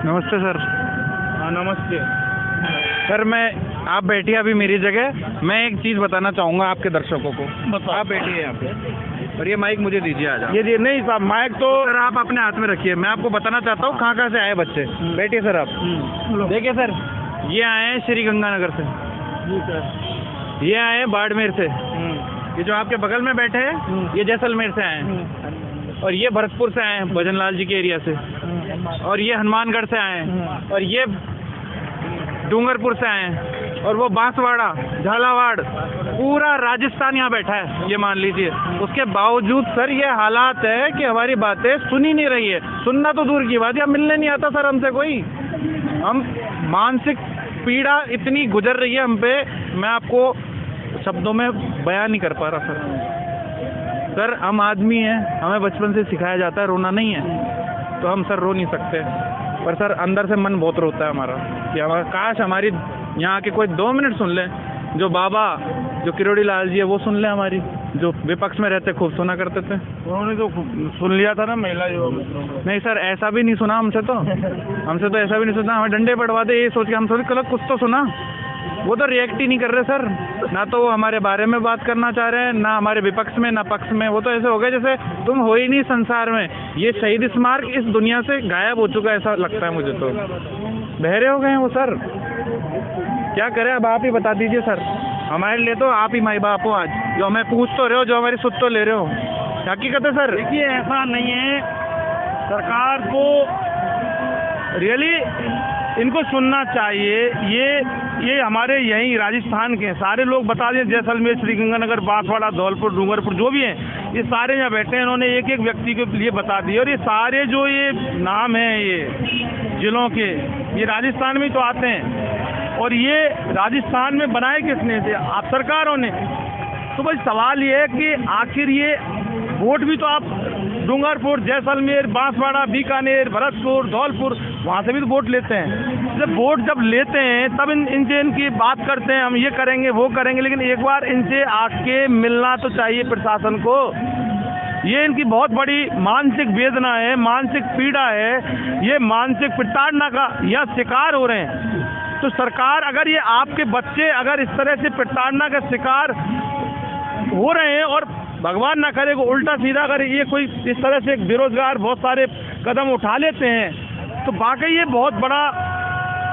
नमस्ते सर। हाँ नमस्ते सर आप बैठिए अभी मेरी जगह। मैं एक चीज़ बताना चाहूँगा आपके दर्शकों को। आप बैठिए यहाँ पे और ये माइक मुझे दीजिए। आ जाओ। ये नहीं साहब, माइक तो सर आप अपने हाथ में रखिए। मैं आपको बताना चाहता हूँ कहाँ से आए बच्चे। बैठिए सर आप। देखिए सर, ये आए हैं श्री गंगानगर से, जी सर। ये आए हैं बाड़मेर से, ये जो आपके बगल में बैठे हैं ये जैसलमेर से आए हैं, और ये भरतपुर से आए हैं भजन लाल जी के एरिया से, और ये हनुमानगढ़ से आए हैं, और ये डूंगरपुर से आए हैं, और वो बांसवाड़ा, झालावाड़, पूरा राजस्थान यहाँ बैठा है, ये मान लीजिए। उसके बावजूद सर ये हालात है कि हमारी बातें सुनी नहीं रही है। सुनना तो दूर की बात है, मिलने नहीं आता सर हमसे कोई। हम मानसिक पीड़ा इतनी गुजर रही है हम पे, मैं आपको शब्दों में बयान नहीं कर पा रहा सर। हम आदमी हैं, हमें बचपन से सिखाया जाता है रोना नहीं है, तो हम सर रो नहीं सकते। पर सर अंदर से मन बहुत रोता है हमारा कि काश हमारी यहाँ के कोई 2 मिनट सुन ले। जो बाबा जो किरोड़ी लाल जी है वो सुन ले, हमारी जो विपक्ष में रहते खूब सुना करते थे। उन्होंने तो सुन लिया था ना महिला जो। नहीं सर, ऐसा भी नहीं सुना हमसे तो ऐसा भी नहीं सुना। हमें डंडे पड़वा दे ये सोच के हम सोचे कल कुछ तो सुना। वो तो रिएक्ट ही नहीं कर रहे सर, ना तो वो हमारे बारे में बात करना चाह रहे हैं, ना हमारे विपक्ष में ना पक्ष में। वो तो ऐसे हो गए जैसे तुम हो ही नहीं संसार में। ये शहीद स्मारक इस दुनिया से गायब हो चुका है, ऐसा लगता है मुझे तो। बहरे हो गए हैं वो सर। क्या करें अब, आप ही बता दीजिए सर। हमारे लिए तो आप ही माई बाप हो आज, जो हमें पूछ तो रहे हो, जो हमारी सुध तो ले रहे हो। हकीकत है सर। देखिए ऐसा नहीं है, सरकार को रियली इनको सुनना चाहिए। ये हमारे यहीं राजस्थान के सारे लोग बता दें, जैसलमेर, श्रीगंगानगर, बांसवाड़ा, धौलपुर, डूंगरपुर जो भी हैं, ये सारे यहाँ बैठे हैं। इन्होंने एक एक व्यक्ति के लिए बता दिए, और ये सारे जो ये नाम हैं ये जिलों के, ये राजस्थान में तो आते हैं। और ये राजस्थान में बनाए किसने थे? आप सरकारों ने। तो भाई सवाल ये है कि आखिर ये वोट भी तो आप डूंगरपुर, जैसलमेर, बांसवाड़ा, बीकानेर, भरतपुर, धौलपुर, वहाँ से भी तो वोट लेते हैं। जब वोट जब लेते हैं तब इनसे इनकी बात करते हैं, हम ये करेंगे वो करेंगे, लेकिन एक बार इनसे आके मिलना तो चाहिए प्रशासन को। ये इनकी बहुत बड़ी मानसिक वेदना है, मानसिक पीड़ा है, ये मानसिक प्रताड़ना का यह शिकार हो रहे हैं। तो सरकार, अगर ये आपके बच्चे अगर इस तरह से प्रताड़ना का शिकार हो रहे हैं, और भगवान ना करे को उल्टा सीधा अगर ये कोई इस तरह से बेरोजगार बहुत सारे कदम उठा लेते हैं, तो वाकई ये बहुत बड़ा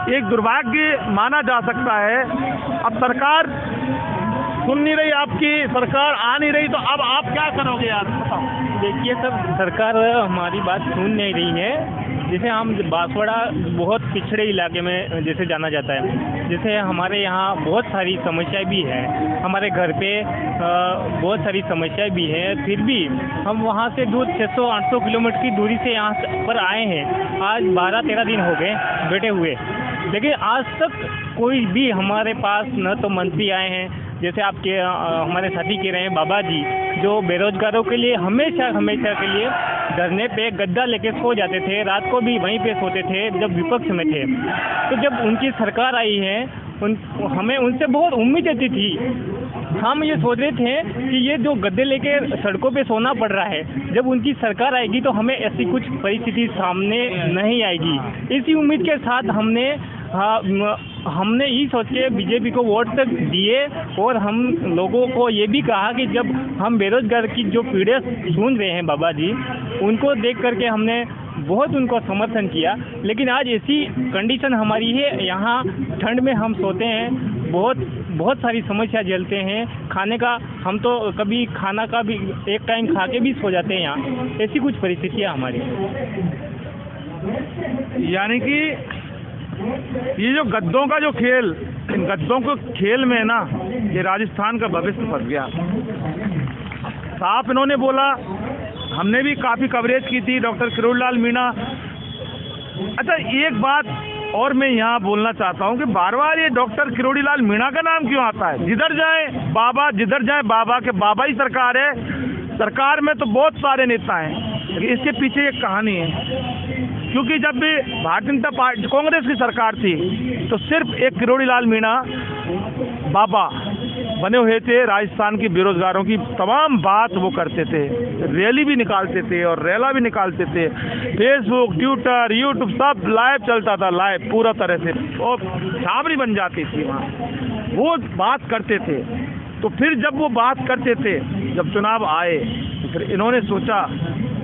एक दुर्भाग्य माना जा सकता है। अब सरकार सुन नहीं रही, आपकी सरकार आ नहीं रही, तो अब आप क्या करोगे यार, बताओ। देखिए सर, सरकार हमारी बात सुन नहीं रही है। जैसे हम बांसवाड़ा बहुत पिछड़े इलाके में जैसे जाना जाता है, जैसे हमारे यहाँ बहुत सारी समस्याएं भी हैं, हमारे घर पे बहुत सारी समस्याएं भी हैं, फिर भी हम वहाँ से दूर 600-800 किलोमीटर की दूरी से यहाँ पर आए हैं। आज 12-13 दिन हो गए बैठे हुए, लेकिन आज तक कोई भी हमारे पास न तो मंत्री आए हैं, जैसे आपके हमारे साथी कह रहे हैं बाबा जी, जो बेरोजगारों के लिए हमेशा के लिए धरने पे गद्दा लेके सो जाते थे, रात को भी वहीं पे सोते थे जब विपक्ष में थे। तो जब उनकी सरकार आई है, हमें उनसे बहुत उम्मीदें थी। हम ये सोच रहे थे कि ये जो गद्दे लेके सड़कों पे सोना पड़ रहा है, जब उनकी सरकार आएगी तो हमें ऐसी कुछ परिस्थिति सामने नहीं आएगी। इसी उम्मीद के साथ हमने ये सोच के बीजेपी को वोट तक दिए, और हम लोगों को ये भी कहा कि जब हम बेरोजगार की जो पीड़ा सुन रहे हैं बाबा जी, उनको देख करके हमने बहुत उनको समर्थन किया। लेकिन आज ऐसी कंडीशन हमारी है, यहाँ ठंड में हम सोते हैं, बहुत सारी समस्या झेलते हैं। खाने का हम तो कभी खाना का भी एक टाइम खा के भी सो जाते हैं यहाँ। ऐसी कुछ परिस्थितियाँ हमारी। यानी कि ये जो गद्दों का जो खेल, इन गद्दों को खेल में ना ये राजस्थान का भविष्य फंस गया। साफ इन्होंने बोला, हमने भी काफ़ी कवरेज की थी, डॉक्टर किरोड़ी लाल मीणा। अच्छा एक बात और मैं यहाँ बोलना चाहता हूँ कि बार बार ये डॉक्टर किरोड़ी लाल मीणा का नाम क्यों आता है? जिधर जाए बाबा के बाबा ही सरकार है। सरकार में तो बहुत सारे नेता हैं, लेकिन इसके पीछे एक कहानी है। क्योंकि जब भी भारतीय जनता पार्टी कांग्रेस की सरकार थी, तो सिर्फ एक किरोड़ी लाल मीणा बाबा बने हुए थे, राजस्थान की बेरोजगारों की तमाम बात वो करते थे, रैली भी निकालते थे और रैला भी निकालते थे। फेसबुक, ट्विटर, यूट्यूब सब लाइव चलता था, लाइव पूरा तरह से, और छावनी बन जाती थी वहाँ, वो बात करते थे। तो फिर जब वो बात करते थे, जब चुनाव आए तो फिर इन्होंने सोचा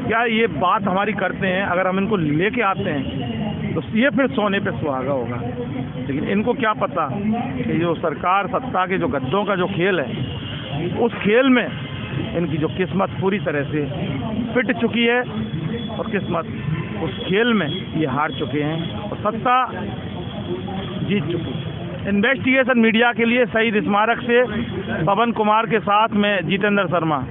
क्या ये बात हमारी करते हैं, अगर हम इनको लेके आते हैं तो ये फिर सोने पे सुहागा होगा। लेकिन इनको क्या पता कि जो सरकार सत्ता के जो गद्दों का जो खेल है, उस खेल में इनकी जो किस्मत पूरी तरह से पिट चुकी है और किस्मत उस खेल में ये हार चुके हैं और सत्ता जीत चुकी है। इन्वेस्टिगेशन मीडिया के लिए शहीद स्मारक से पवन कुमार के साथ मैं जितेंद्र शर्मा।